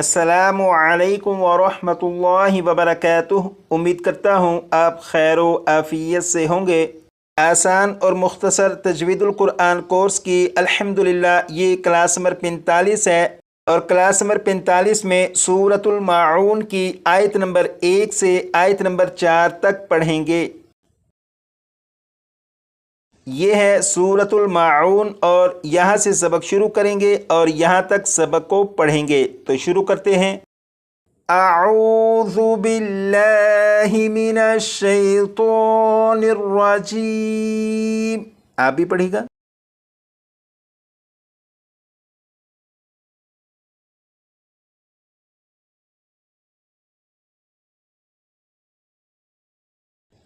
السلام علیکم ورحمۃ اللہ وبرکاتہ۔ امید کرتا ہوں آپ خیر و عافیت سے ہوں گے۔ آسان اور مختصر تجوید القرآن کورس کی الحمدللہ یہ کلاس نمبر 45 ہے، اور کلاس نمبر 45 میں سورۃ الماعون کی آیت نمبر 1 سے آیت نمبر 4 تک پڑھیں گے۔ یہ ہے سورۃ الماعون، اور یہاں سے سبق شروع کریں گے اور یہاں تک سبق کو پڑھیں گے۔ تو شروع کرتے ہیں۔ اعوذ باللہ من الشیطان الرجیم۔ آپ بھی پڑھیے گا۔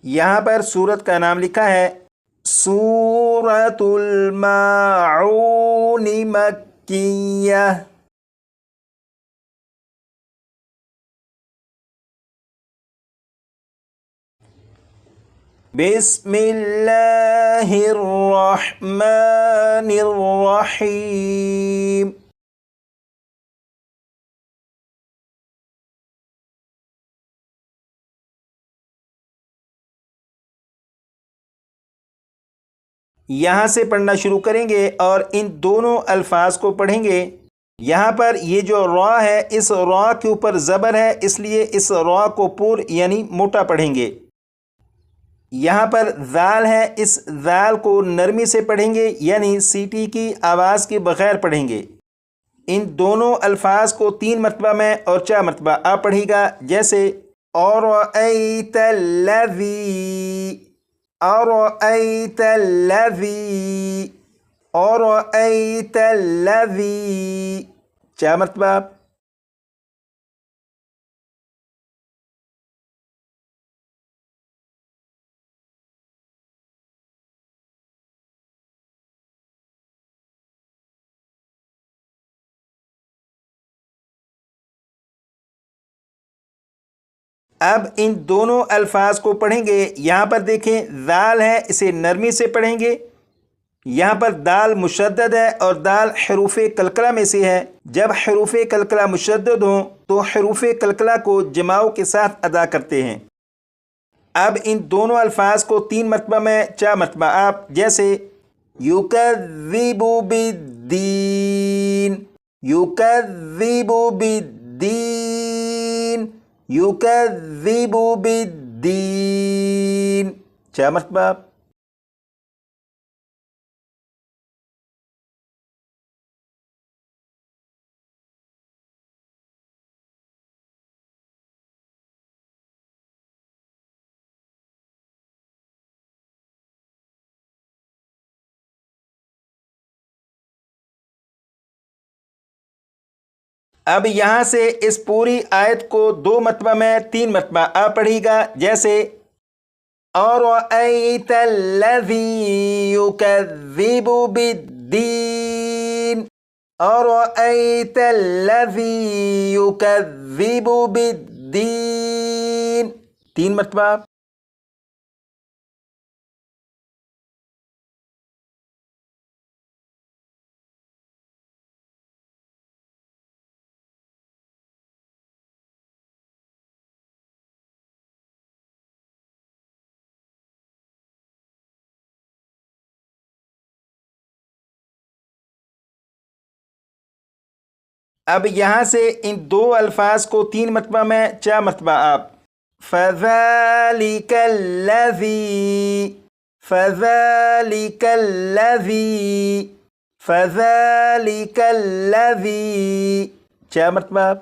یہاں پر سورت کا نام لکھا ہے سورۃ الماعون مکیہ۔ بسم اللہ الرحمن الرحیم۔ یہاں سے پڑھنا شروع کریں گے اور ان دونوں الفاظ کو پڑھیں گے۔ یہاں پر یہ جو را ہے، اس را کے اوپر زبر ہے، اس لیے اس را کو پور یعنی موٹا پڑھیں گے۔ یہاں پر ذال ہے، اس ذال کو نرمی سے پڑھیں گے، یعنی سیٹی کی آواز کے بغیر پڑھیں گے۔ ان دونوں الفاظ کو 3 مرتبہ میں اور 4 مرتبہ آپ پڑھیے گا، جیسے اَرَأَيْتَ الَّذِي، اَرَأَيْتَ الَّذِي، اَرَأَيْتَ الَّذِي، 4 مرتبہ۔ اب ان دونوں الفاظ کو پڑھیں گے۔ یہاں پر دیکھیں دال ہے، اسے نرمی سے پڑھیں گے۔ یہاں پر دال مشدد ہے اور دال حروف کلکلہ میں سے ہے۔ جب حروف کلکلہ مشدد ہوں تو حروف کلکلہ کو جماؤ کے ساتھ ادا کرتے ہیں۔ اب ان دونوں الفاظ کو 3 مرتبہ میں 4 مرتبہ آپ، جیسے یکذب بالدین، یکذب بالدین، یکذب بالدین، 4 مرتبہ۔ اب یہاں سے اس پوری آیت کو 2 مرتبہ میں 3 مرتبہ آپ پڑھیے گا، جیسے اَرَأَيْتَ الَّذِي يُكَذِّبُ بِالدِّينِ، اَرَأَيْتَ الَّذِي يُكَذِّبُ بِالدِّينِ، 3 مرتبہ۔ اب یہاں سے ان 2 الفاظ کو 3 مرتبہ میں 4 مرتبہ آپ، فَذَلِكَ الَّذِي، فَذَلِكَ الَّذِي، فَذَلِكَ الَّذِي، 4 مرتبہ۔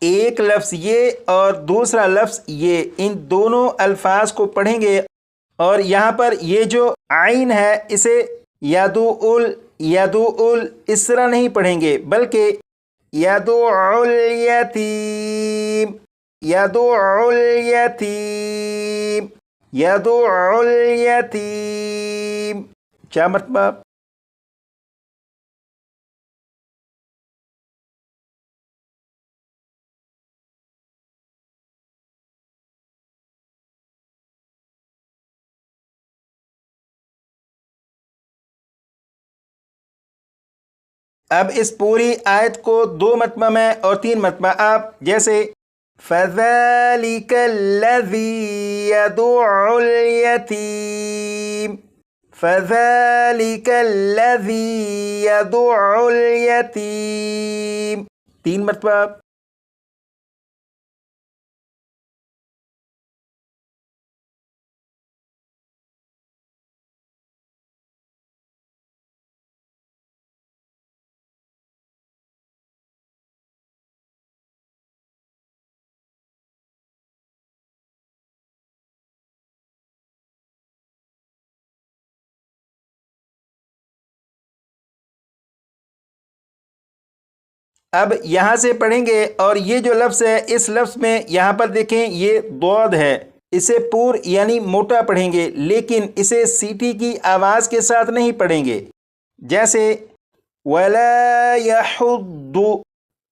ایک لفظ یہ اور دوسرا لفظ یہ، ان دونوں الفاظ کو پڑھیں گے، اور یہاں پر یہ جو عین ہے اسے یدعُل، یدعُل اس طرح نہیں پڑھیں گے، بلکہ یدعُ الیتیم، یدعُ الیتیم، یدعُ الیتیم، 4 مرتبہ۔ اب اس پوری آیت کو 2 مرتبہ میں اور 3 مرتبہ آپ، جیسے فَذَلِكَ الَّذِي يَدُعُّ الْيَتِيمَ، فَذَلِكَ الَّذِي يَدُعُّ الْيَتِيمَ، 3 مرتبہ۔ اب یہاں سے پڑھیں گے اور یہ جو لفظ ہے اس لفظ میں یہاں پر دیکھیں یہ ضاد ہے، اسے پور یعنی موٹا پڑھیں گے، لیکن اسے سیٹی کی آواز کے ساتھ نہیں پڑھیں گے، جیسے وَلَا يَحُضُّ،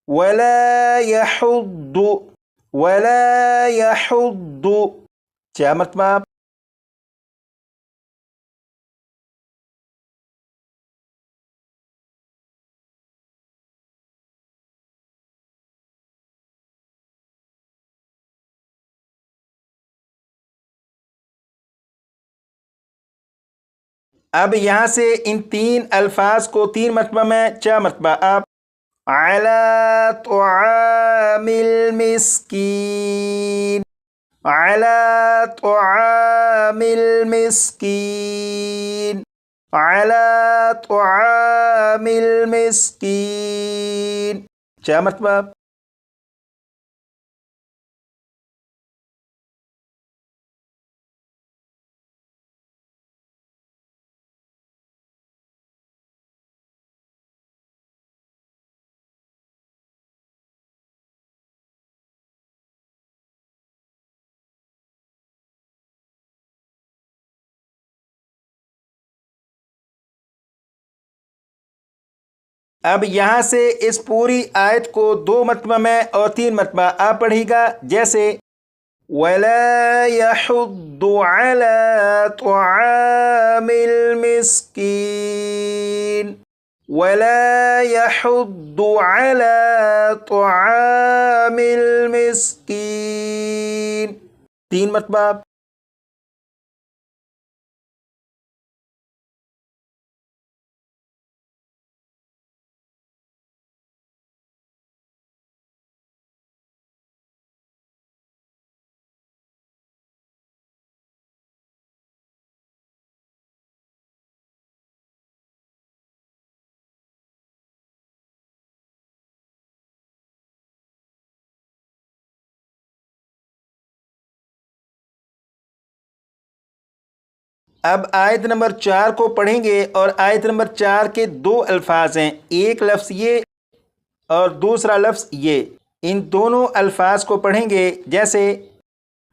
وَلَا يَحُضُّ، وَلَا يَحُضُّ، 4 مرتبہ۔ اب یہاں سے ان 3 الفاظ کو 3 مرتبہ میں 4 مرتبہ آپ، عَلَىٰ طُعَامِ الْمِسْكِينِ، عَلَىٰ طُعَامِ الْمِسْكِينِ، عَلَىٰ طُعَامِ الْمِسْكِينِ، 4 مرتبہ۔ اب یہاں سے اس پوری آیت کو 2 مرتبہ میں اور 3 مرتبہ آپ پڑھیے گا، جیسے وَلَا يَحُضُّ عَلَىٰ طُعَامِ الْمِسْكِينِ، وَلَا يَحُضُّ عَلَىٰ طُعَامِ الْمِسْكِينِ، 3 مرتبہ۔ اب آیت نمبر 4 کو پڑھیں گے اور آیت نمبر 4 کے 2 الفاظ ہیں، ایک لفظ یہ اور دوسرا لفظ یہ، ان دونوں الفاظ کو پڑھیں گے، جیسے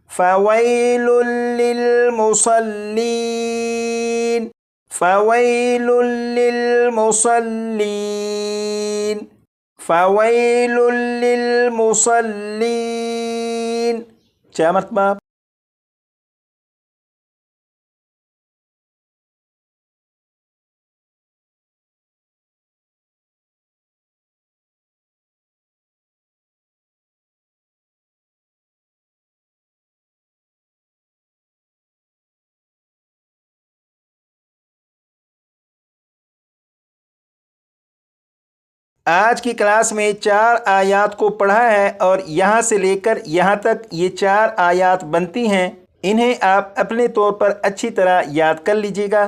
فَوَيْلٌ لِّلْمُصَلِّينَ، فَوَيْلٌ لِّلْمُصَلِّينَ، فَوَيْلٌ لِّلْمُصَلِّينَ، 4 مرتبہ۔ آج کی کلاس میں 4 آیات کو پڑھا ہے اور یہاں سے لے کر یہاں تک یہ 4 آیات بنتی ہیں، انہیں آپ اپنے طور پر اچھی طرح یاد کر لیجیے گا۔